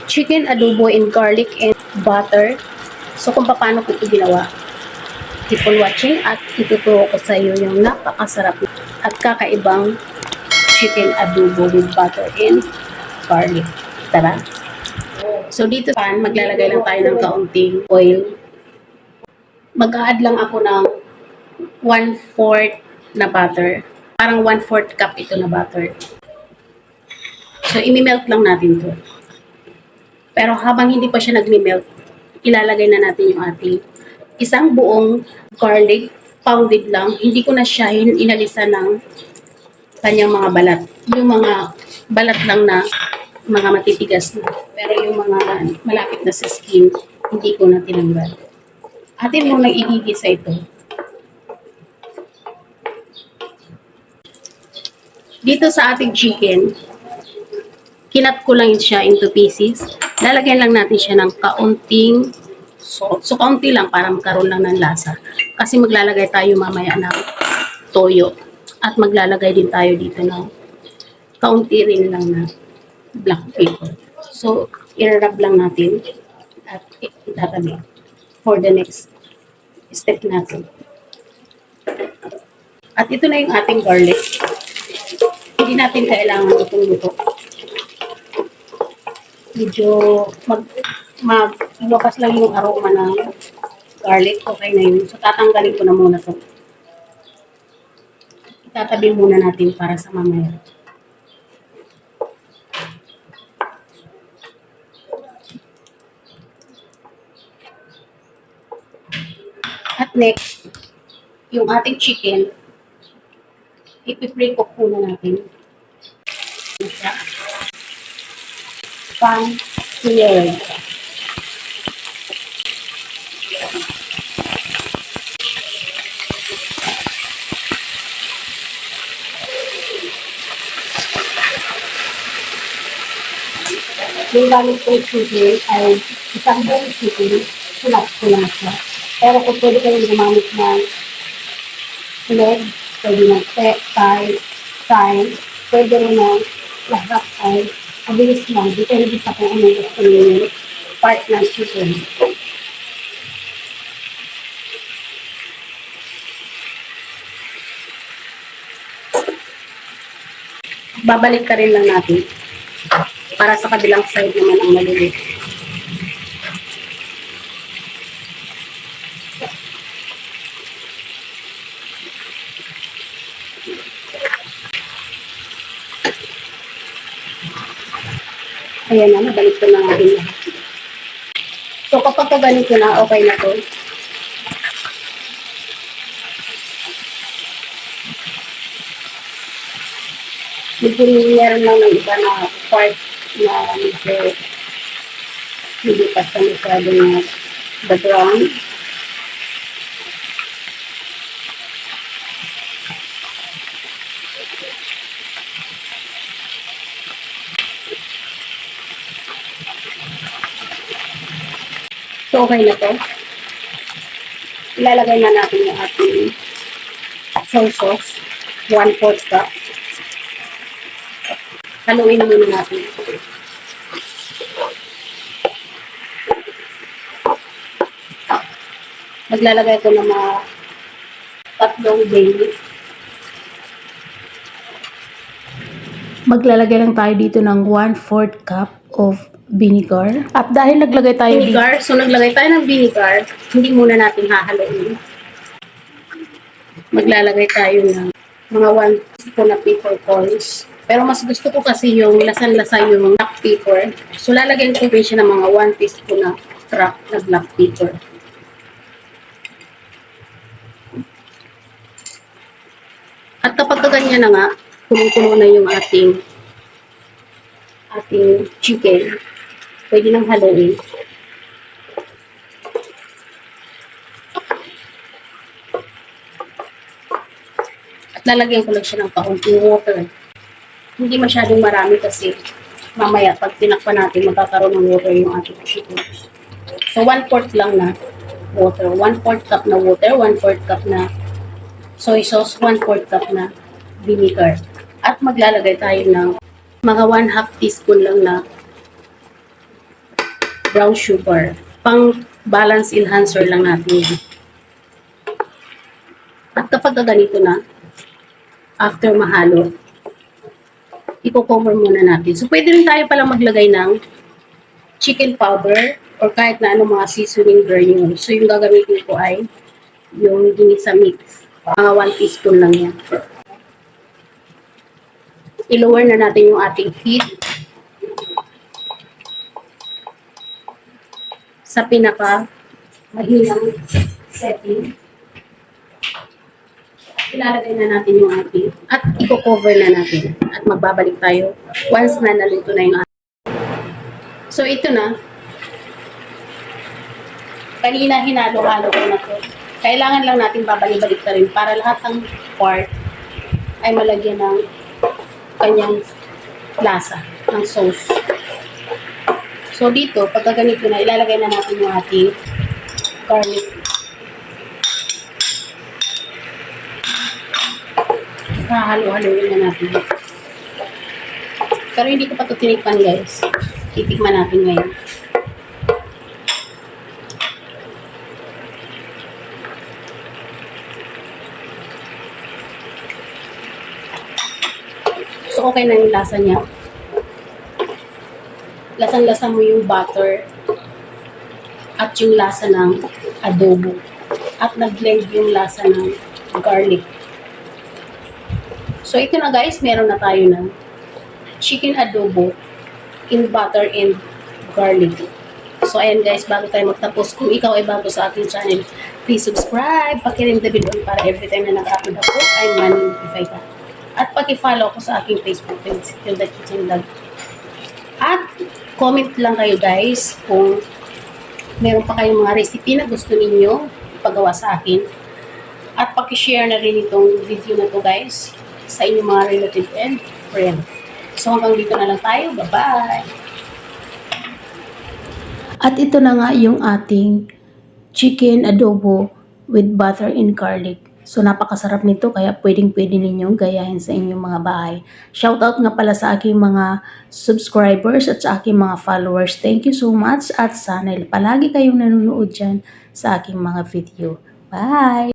chicken adobo in garlic and butter. So kung paano ko ito ginawa, keep on watching at ituturo ko sa iyo yung napakasarap at kakaibang chicken adobo with butter and garlic. Tara! So dito pan, maglalagay lang tayo ng kaunting oil. Mag-a-add lang ako ng 1/4 na butter. Parang 1/4 cup ito na butter. So imi-melt lang natin to. Pero habang hindi pa siya nagmi-melt, ilalagay na natin yung ating isang buong garlic, pounded lang. Hindi ko na siya inalisan ng kanyang mga balat. Yung mga balat lang na mga matitigas na. Pero yung mga malapit na sa skin, hindi ko na tinanggal. Atin muna igigisa ito. Dito sa ating chicken, kinat ko lang siya into pieces. Lalagyan lang natin siya ng kaunting salt. So, kaunti lang para magkaroon lang ng lasa. Kasi maglalagay tayo mamaya ng toyo. At maglalagay din tayo dito ng kaunti rin lang na black pepper. So, i-rub lang natin at itatabi for the next step natin. At ito na yung ating garlic. Hindi natin kailangan itong luto. Medyo lumabas lang yung aroma ng garlic. Okay na yun. So, tatanggalin ko na muna ito. Itatabi muna natin para sa mamaya. At next, yung ating chicken, ipi-pre-cook muna natin. Pan seared. Yung gamit ko chicken ay isang buong chicken, sulat ko lang siya. Pero kung pwede kayong gumamit ng leg, pwede ng thigh, pwede rin ng lahat ay mabilis lang. Depende sa kung anong gusto nyo part ng chicken. Babalik ka rin lang natin para sa kabilang side naman ang maliliit. Ayan na, nabalik ko na natin lahat. So kapag ganito na, okay na to. Medyo meron lang ng iba na part na medyo hindi pa siya masyado na background. So, okay na to. Ilalagay na natin yung ating soy sauce. 1/4 cup. Haluin muna natin. Maglalagay ko ng mga 3 bay leaf. Maglalagay lang tayo dito ng 1/4 cup of vinegar. At dahil naglagay tayo vinegar, so naglagay tayo ng vinegar, hindi muna natin hahaluin. Maglalagay tayo ng mga 1 teaspoon na peppercorns. Pero mas gusto ko kasi yung lasan-lasa yung black pepper. So lalagyan ko rin siya ng mga 1 teaspoon na cracked na black pepper. At kapag ganyan na nga, kulong-kulo na yung ating chicken, pwede nang haluin. At lalagyan ko lang siya ng kaunting water. Hindi masyadong marami kasi mamaya pag tinakpan natin, magkakaroon ng water yung ating chicken. So 1/4 lang na water. 1/4 cup na water, 1/4 cup na soy sauce, 1/4 cup na vinegar. At maglalagay tayo ng mga 1/2 teaspoon lang na brown sugar. Pang balance enhancer lang natin yun. At kapag ganito na, after mahalo, i-cover muna natin. So, pwede rin tayo palang maglagay ng chicken powder or kahit na anong mga seasoning granule. So, yung gagamitin ko ay yung ginisa mix. Mga 1 teaspoon lang yan. I-lower na natin yung ating heat sa pinaka mahinang setting. Ilalagay na natin yung ating at i-cover na natin at magbabalik tayo once na naluto na yung ating. So ito na, kanina hinalo-halo ko na to. Kailangan lang natin babalik-balik na rin para lahat ng part ay malagyan ng kanyang lasa ng sauce. So dito, pagka ganito na, ilalagay na natin yung ating garlic. Hahalo-haloin na natin. Pero hindi ko pa ito tinikman, guys. Titikman natin ngayon. So, okay na yung lasa niya. Lasang-lasa mo yung butter at yung lasa ng adobo. At nag-blend yung lasa ng garlic. So, ito na guys, meron na tayo ng chicken adobo in butter and garlic. So, ayan guys, bago tayo magtapos, kung ikaw ay bago sa aking channel, please subscribe, pakiring the bell para every time na nag-upload ako, ay ma-notify ka. At paki-follow ako sa aking Facebook page, Hilda Kitchen Vlog. At comment lang kayo guys kung meron pa kayong mga recipe na gusto ninyo ipagawa sa akin. At paki-share na rin itong video na to guys sa inyong mga relative and friends. So hanggang dito na lang tayo. Bye-bye! At ito na nga yung ating chicken adobo with butter and garlic. So napakasarap nito kaya pwedeng-pwede ninyong gayahin sa inyong mga bahay. Shoutout nga pala sa aking mga subscribers at sa aking mga followers. Thank you so much at sana palagi kayong nanonood dyan sa aking mga video. Bye!